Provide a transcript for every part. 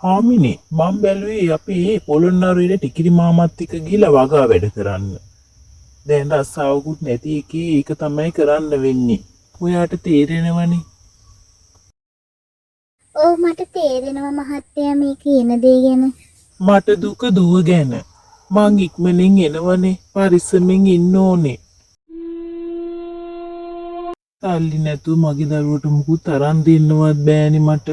හාමිනේ මම බැලුවේ අපි පොළොන්නරුවේ ටිකිරි මාමත් එක්ක ගිහලා වගා වැඩ කරන්න. දැන් රස්සාවකුත් නැති එකේ ඒක තමයි කරන්න වෙන්නේ. ඔයාට තේරෙනවනේ. ඔව් මට තේරෙනවා මහත්තයා මේ කියන දේ ගැන. මට දුක දුව ගැන. මං ඉක්මනින් එනවනේ. පරිස්සමෙන් ඉන්න ඕනේ. සල්ලි නැතුව මගේ දරුවට මුකුත් අරන් දෙන්නවත් බෑනේ මට.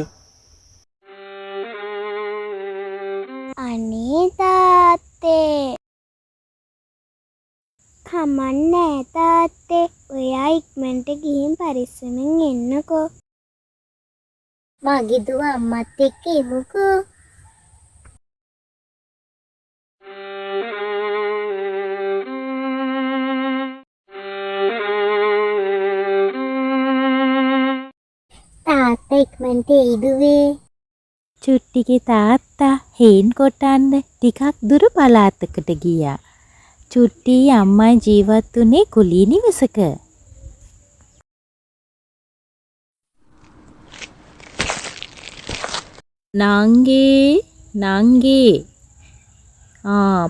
අනේ තාත්තේ. කමන්නේ තාත්තේ. ඔයා ඉක්මනට ගිහින් පරිස්සමෙන් එන්නකෝ. මගේ දුව අම්මත් එක්ක එමුකෝ. තාත්තා ඉක්මනට එයිදුවේ. චුට්ටිගේ තාත්තා හේන් කොටන්න ටිකක් දුර පළාතකට ගියා. චුට්ටි අම්මයි ජීවත් වුණේ කුලී නිවසක. නංගී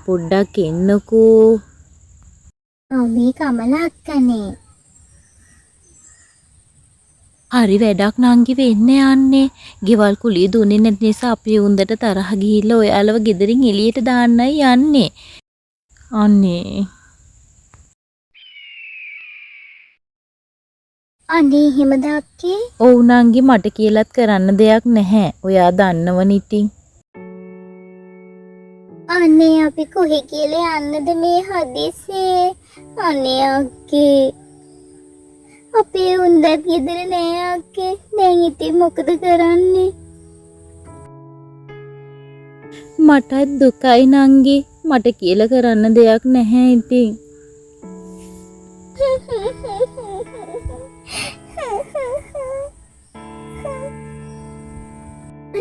පොඩ්ඩක් එන්නකෝ. මේ කමලා අක්කනේ. හරි වැඩක් නංගි වෙන්න යන්නේ. ගෙවල් කුලිය දුන්නේ නැති නිසා අපි උන්දට තරහ ගිහිල්ලා ඔයාලව ගෙදරින් එළියට දාන්නයි යන්නේ. අනේ එහෙමද අක්කේ? ඔව් නංගි මට කියලාත් කරන්න දෙයක් නැහැ. ඔයා දන්නවනේ ඉතින්. අනේ අපි කොහේ කියලා යන්නද මේ හදිස්සියේ? අනේ අක්කේ. අපේ උන්දත් ගෙදර නෑ අක්කේ. දැන් ඉතින් මොකද කරන්නේ? මටත් දුකයි නංගි. මට කියලා කරන්න දෙයක් නැහැ ඉතින්.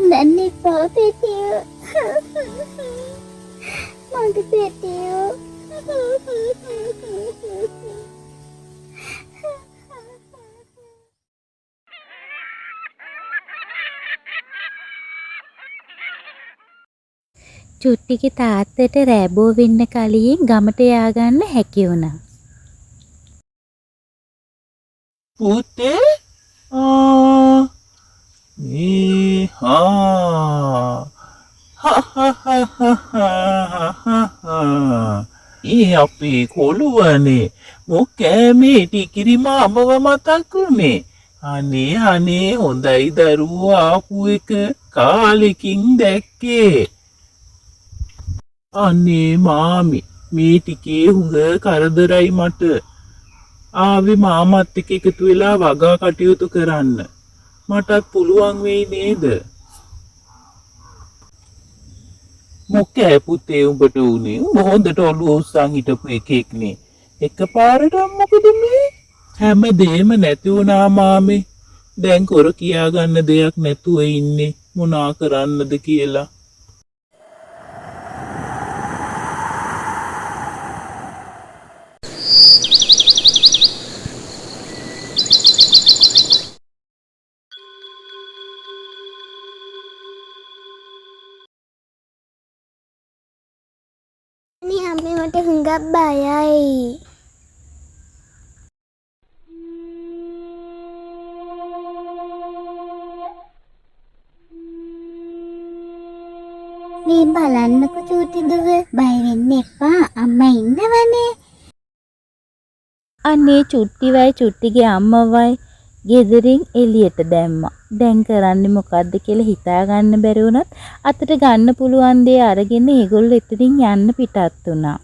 නන්නේ පාපෙතිය. මගේ පෙතිය. චුට්ටිගේ තාත්තට රෑබෝ වෙන්න කලින් ගමට ය아가න්න හැකි වුණා. පුතේ අපේ කොළුවනේ මොකෑ මේ ටිකිරි මාමව මතක් වුනේ. අනේ හොඳයි දරුවෝ ආපු එක කාලෙකින් දැක්කේ. අනේ මාමි මේ ටිකේ හුඟ කරදරයි මට. ආවේ මාමත් එක්ක එකතු වෙලා වගා කටයුතු කරන්න. මටත් පුළුවන් වෙයි නේද? මොකෑ පුතේ උඹට උනේ? උඹ හොඳට ඔළුව උස්සන් හිටපු එකෙක්නේ. එකපාරට මොකද මේ? හැමදේම නැති වුණා මාමේ. දැන් කර කියා ගන්න දෙයක් නැතුව ඉන්නේ. මොනා කරන්නද කියලා. අම්මේ මට හුඟක් බයයි. මේ බලන්නකෝ චූටි දුව. බය වෙන්න එපා. අම්මා ඉන්නවනේ. අනේ චුට්ටිවයි චුට්ටිගේ අම්මවයි ගෙදරින් එළියට දැම්මා. දැන් කරන්නේ මොකද්ද කියලා හිතා ගන්න බැරි වුණත් අතට ගන්න පුළුවන් දේ අරගෙන ඒගොල්ලෝ එතනින් යන්න පිටත් වුණා.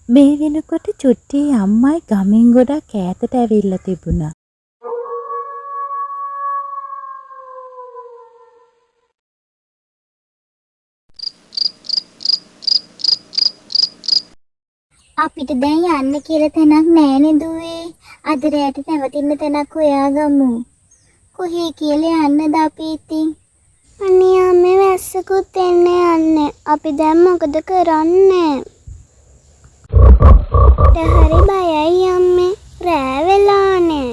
මේ වෙනකොට චුට්ටි අම්මයි ගමින් ගොඩක් ඈතට ඇවිල්ලා තිබුණා. අපිට දැන් යන්න කියලා තැනක් නෑනේ දුවේ. අද රැට නැවතින්න තැනක් හොයාගමු. කොහේ කියලා යන්නද අපි ඉතින්? අනේ අම්මේ වැස්සකුත් එන්නේ යන්නේ. අපි දැන් මොකද කරන්නේ? හරි බයයි අම්මේ. රෑ වෙලානේ.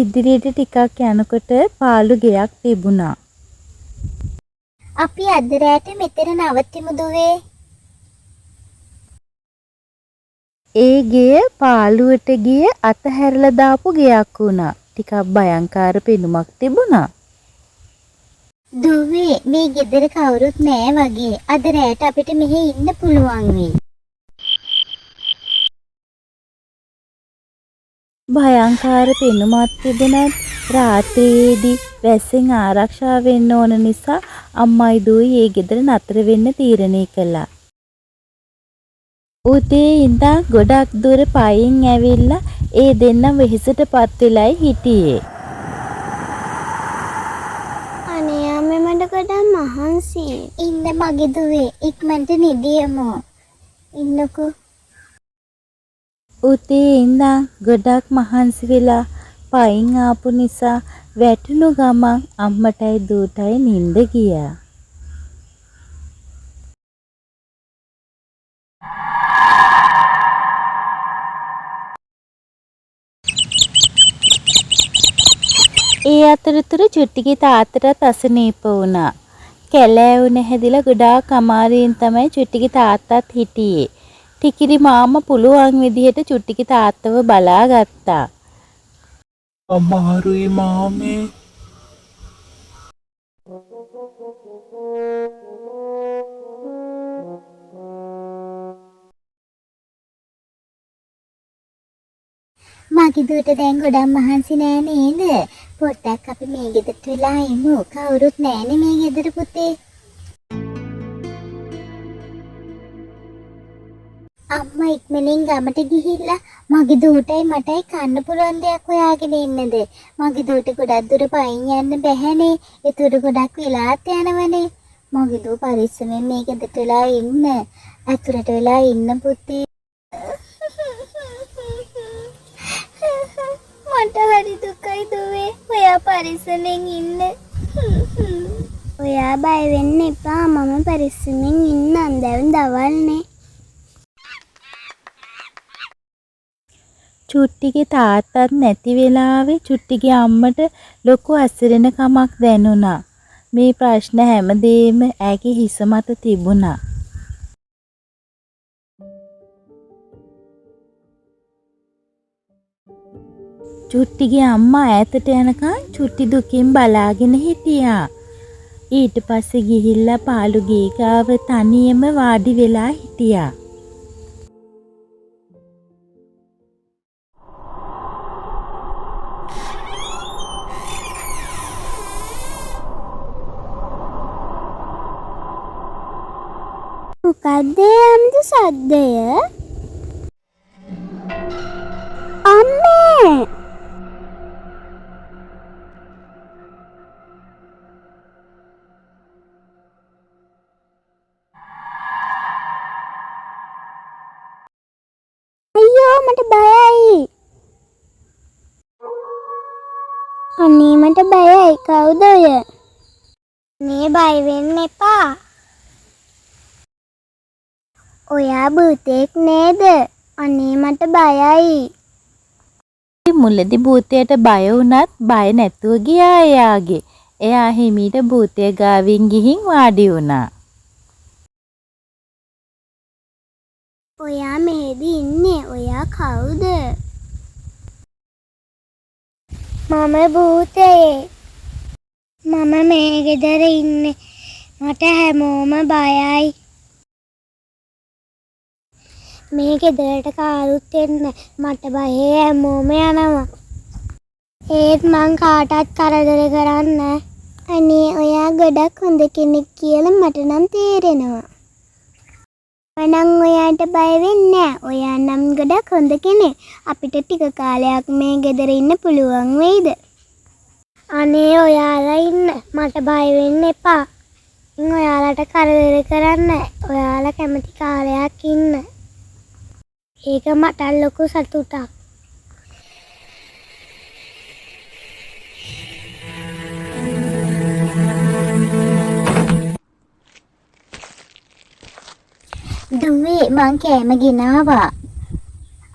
ඉදිරියට ටිකක් යනකොට පාළු ගෙයක් තිබුණා. අපි අද රෑට මෙතන නවතිමු දුවේ. ඒ ගෙය පාළුවට ගිය අතහැරලා දාපු ගෙයක් වුණා. ටිකක් භයංකාර පෙනුමක් තිබුණා. දුවේ මේ ගෙදර කවුරුත් නෑ වගේ. අද රෑට අපිට මෙහෙ ඉන්න පුළුවන් වෙයි. භයංකාර පෙනුමක් තිබුණත් රාත්‍රියේදී වැස්සෙන් ආරක්ෂා වෙන්න ඕන නිසා අම්මයි දුවයි ඒ ගෙදර නතර වෙන්න තීරණය කළා. උදේ ඉඳන් ගොඩක් දුර පයින් ඇවිල්ලා ඒ දෙන්නම වෙහෙසටපත් වෙලයි හිටියේ. අනේ අම්මේ මට ගොඩක් මහන්සි. ඉන්න මගේ දුවේ ඉක්මනට නිදියමු. ඉන්නකෝ. උදේ ඉඳන් ගොඩක් මහන්සි වෙලා පයින් ආපු නිසා වැටුණු ගමන් අම්මටයි දූටයි නිින්ද ගියා. ඒ අතරතුර චුට්ටිගේ තාත්තටත් අසනීප වුණා. කැලෑවුන හැදිලා ගොඩාක් අමාරුවෙන් තමයි චුට්ටිගේ තාත්තත් හිටියේ. ටිකිරි මාමා පුළුවන් විදිහට චුට්ටිගේ තාත්තව බලාගත්තා. අමාරුයි මාමේ. මගේ දුවට දැන් ගොඩක් මහන්සි නෑ නේද? පොඩ්ඩක් අපි මේ ගෙදරට වෙලා ඉමු. කවුරුත් නෑනේ මේ ගෙදර පුතේ. අම්මා ඉක්මනින් ගමට ගිහිල්ලා මගේ දුවටයි මටයි කන්න පුළුවන් දෙයක් හොයාගෙන ඉන්නද? මගේ දුවට ගොඩක් දුර පයින් යන්න බැහැනේ. ඒතර ගොඩක් වෙලාත් යනවනේ. මගේ දුව පරිස්සමෙන් මේ ගෙදරට වෙලා ඉන්න. අතුරට වෙලා ඉන්න පුතේ. මට හරි දුකයි දුවේ. ඔයා පරිස්සමෙන් ඉන්න. ඔයා බය වෙන්න එපා. මම පරිස්සමෙන් ඉන්නම්. දැන් දවල්නේ. චුට්ටිගේ තාත්තත් නැති වෙලාවේ චුට්ටිගේ අම්මට ලොකු අසිරෙනකමක් දැනුණා. මේ ප්‍රශ්න හැමදේම ඇගේ හිස මත තිබුණා. චුට්ටිගේ අම්මා ඈතට යනකම් චුට්ටි දුකින් බලාගෙන හිටියා. ඊට පස්සේ ගිහිල්ලා පාළු ගේ ගාව තනියම වාඩි වෙලා හිටියා. මොකක්ද යම්ද සද්දය? අම්මේ! අයියෝ මට බයයි. අනේ මට බයයි. කවුද ඔය? මේ බය වෙන්න එපා. ඔයා භූතෙක් නේද? අනේ මට බයයි. මුලදී භූතයට බය වුණත් බය නැතුව ගියා එයාගේ. එයා හිමීට භූතය ගාවින් ගිහින් වාඩි වුණා. ඔයා මෙහෙදි ඉන්නේ. ඔයා කවුද? මම භූතයෙක්. මම මේ ගෙදර ඉන්නේ. මට හැමෝම බයයි. මේ ගෙදරට කාරුත් එන්න. මට බයයි හැමෝම යනවා. ඒත් මං කාටවත් කරදර කරන්නේ. අනේ ඔයා ගොඩක් හොඳ කෙනෙක් කියලා මට නම් තේරෙනවා. මනම් ඔයාට බය වෙන්නේ නැහැ. ඔයා නම් ගොඩක් හොඳ කෙනෙක්. අපිට ටික කාලයක් මේ ගෙදර ඉන්න පුළුවන් වෙයිද? අනේ ඔයාලා ඉන්න. මට බය වෙන්න එපා. ඔයාලට කරදර කරන්නේ. ඔයාලා කැමති කාලයක් ඉන්න. ඒක මට ලොකු සතුටක්. මං කෑම ගෙනාවා.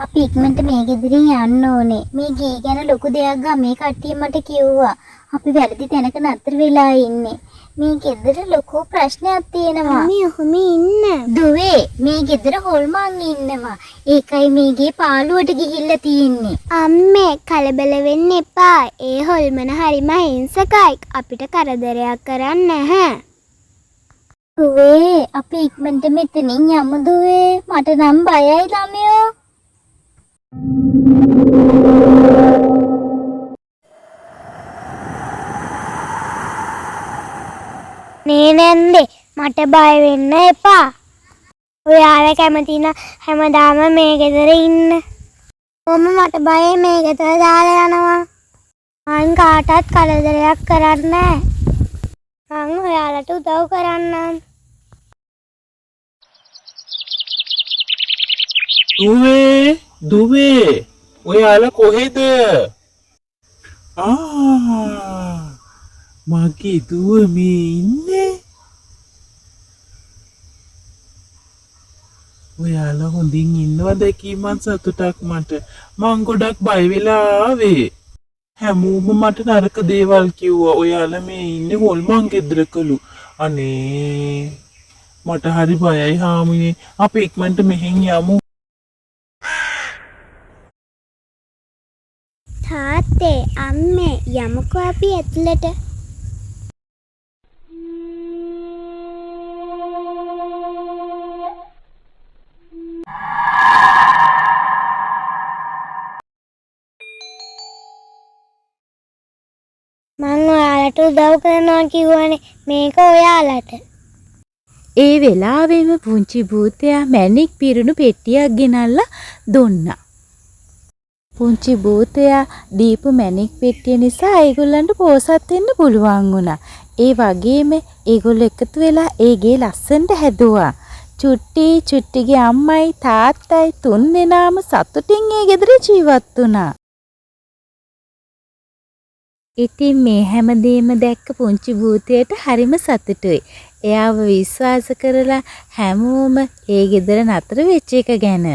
අපි ඉක්මනට මේ ගෙදරින් යන්න ඕනේ. මේ ගේ ගැන ලොකු දෙයක් ගමේ කට්ටිය මට කිව්වා. අපි වැරදි තැනක නතර වෙලා ඉන්නේ. මේ ගෙදර ලොකු ප්‍රශ්නයක් තියෙනවා. අම්මේ ඔහොම ඉන්න. දුවේ මේ ගෙදර හොල්මන් ඉන්නවා. ඒකයි මේ ගේ පාළුවට ගිහිල්ලා තියෙන්නේ. අම්මේ කලබල වෙන්න එපා. ඒ හොල්මන හරිම හිංසකයි. අපිට කරදරයක් කරන්නේ නැහැ. දුවේ අපි ඉක්මනට මෙතනින් යමු දුවේ. මට නම් බයයි ළමයෝ. නේ නැන්දේ මට බය වෙන්න එපා. ඔයාලා කැමති නම් හැමදාම මේ ගෙදර ඉන්න. කොහොම මට බයයි මේ ගෙදර දාලා යනවා. මං කාටවත් කරදරයක් කරන්නේ නැහැ. මං ඔයාලට උදව් කරන්නම්. දුවේ ඔයාලා කොහෙද? මගේ දුව මේ ඉන්නේ. ඔයාලා හොඳින් ඉන්නවා දැකීමත් සතුටක් මට. මං ගොඩක් බය වෙලා ආවේ. හැමෝම මට නරක දේවල් කිව්වා. ඔයාලා මේ ඉන්නේ හොල්මන් ගෙදරකලු. අනේ මට හරි බයයි හාමුනේ. අපි ඉක්මනට මෙහෙන් යමු. තාත්තේ අම්මේ යමුකෝ අපි ඇතුළට. මං ඔයාලට උදව් කරනවා කිව්වනේ. මේක ඔයාලට. ඒ වෙලාවෙම පුංචි භූතයා මැණික් පිරුණු පෙට්ටියක් ගෙනල්ලා දුන්නා. පුංචි භූතයා දීපු මැණික් පෙට්ටිය නිසා ඒගොල්ලන්ට පෝසත් වෙන්න පුළුවන් වුණා. ඒ වගේම ඒගොල්ලෝ එකතු වෙලා ඒ ගේ ලස්සනට හැදුවා. චුට්ටිගේ අම්මයි තාත්තයි තුන්දෙනාම සතුටින් ඒ ගෙදර ජීවත් වුණා. ඉතින් මේ හැමදේම දැක්ක පුංචි භූතයට හරිම සතුටුයි. එයාව විශ්වාස කරලා හැමෝම ඒ ගෙදර නතර වෙච්ච එක ගැන.